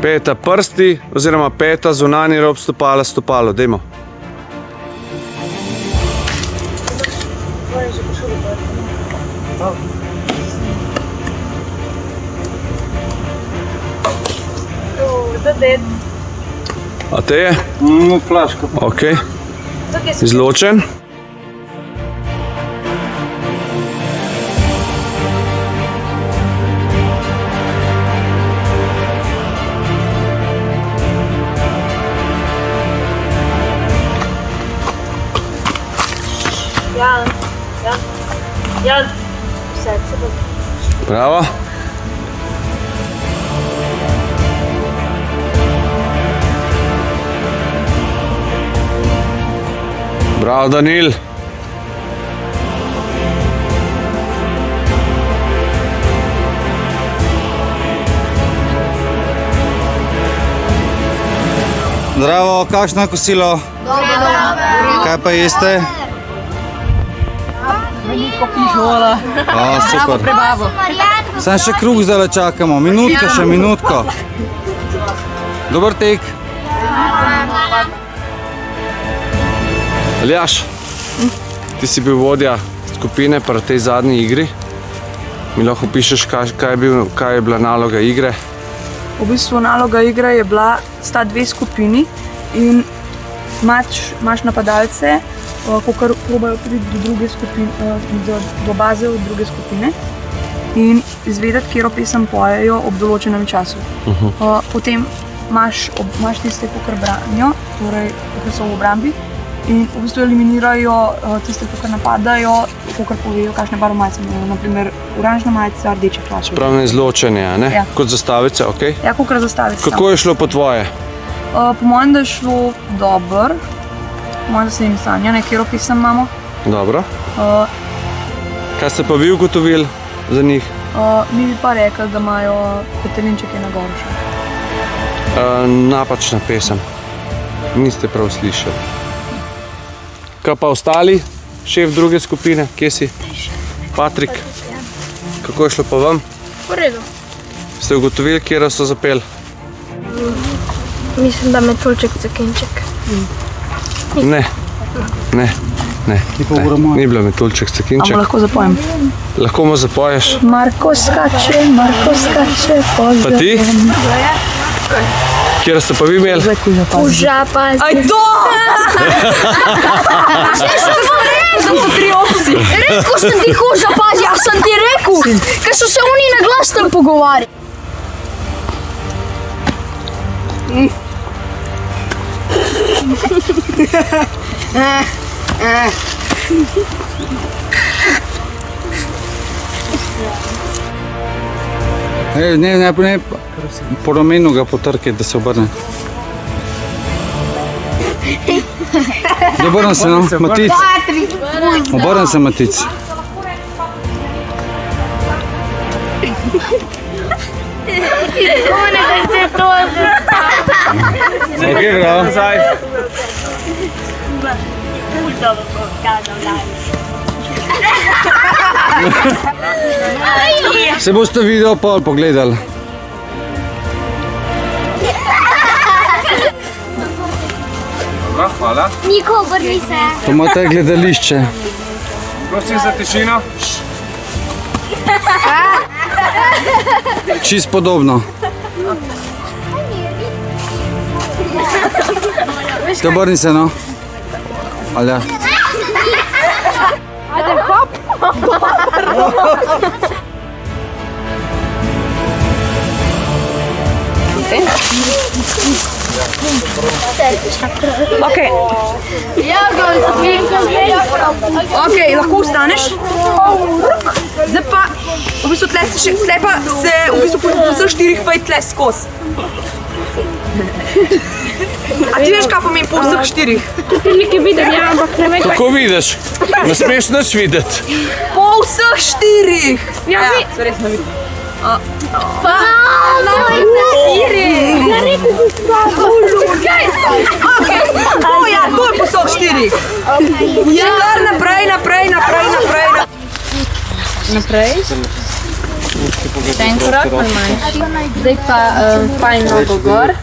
Peta prsti, oziroma peta zunanji rob stopala, stopalo. Dajmo. A te je? Flaška. Ok. Izločen. Ja. Bravo. Bravo, Danil. Zdravo, kakšno je kosilo? Kaj pa jeste? Veliko pižola. Super. Prebavo. Samo še kruh zdaj čakamo. Minutko, še minutko. Dober tek. Aljaš, ti si bil vodja skupine pri tej zadnji igri. Mi lahko pišeš, kaj je bila naloga igre? V bistvu naloga igre je bila, sta dve skupini in imaš napadalce, ko probajo priti do druge skupine, do baze od druge skupine in izvedeti, katero pesem pojejo ob določenem času. Potem imaš tiste, ko branijo, torej ko so v obrambi, in v bistvu eliminirajo tiste, ki napadajo, ko povejo, kakšne barve majice imajo. Naprimer, oranžna majica, rdeče hlače. Pravno izločenje, ne? Ja. Kot zastavice, ok? Ja, kot zastavice. Kako je šlo po tvoje? Po mojem, da je šlo dobro. Po mojem, da se jim sanja, nekaj pisem imamo. Dobro. Kaj ste pa vi ugotovili za njih? Mi bi pa rekli, da imajo petelinčeke na goro še. Napačna pesem. Niste prav slišali. Kaj pa ostali? Šef druge skupine, kje si? Patrik. Kako je šlo pa vam? V redu. Ste ugotovili, kje so zapeli? Mislim, da Metulček Cekinček. Ne. Ni bilo Metulček Cekinček. Ampak lahko zapojem. Lahko mu zapoješ. Marko skače, pozdravljam. Pa ti? Kjer ste pa vi imeli? Kuža pa Aj, do! Rekel sem ti kuža pazi, ja sem ti rekel, ker so se oni na glas tam pogovarjali. Ne, po ramenu ga potrkaj, da se obrne. Obrnem se, no, Matic. Obrnem se, Matic. Izgone, da se to že Ok, bravo. Se boste video pol pogledali. Hvala. Niko, obrni se. To imate gledališče. Prosim za tišino. Čist podobno. Obrni se, no. Alja. Ajde, hop. Ok, lahko ustaneš. Zdaj pa, v bistvu tle pa se v bistvu po vseh štirih pej tle skozi. A ti veš, kaj pomeni po vseh štirih? Tudi nekaj vidim, ja, ampak ne vem. Kako vidiš? Ne smeš nič videti. Po vseh štirih! Ja, se res ne vidim. Pa, no, štiri. Ja, rekel bi spravo. Čakaj. Ja, to je po vseh štirih. Ja, naprej. Naprej? Še en korak, malo manjši. Zdaj pa fajn nogo gor.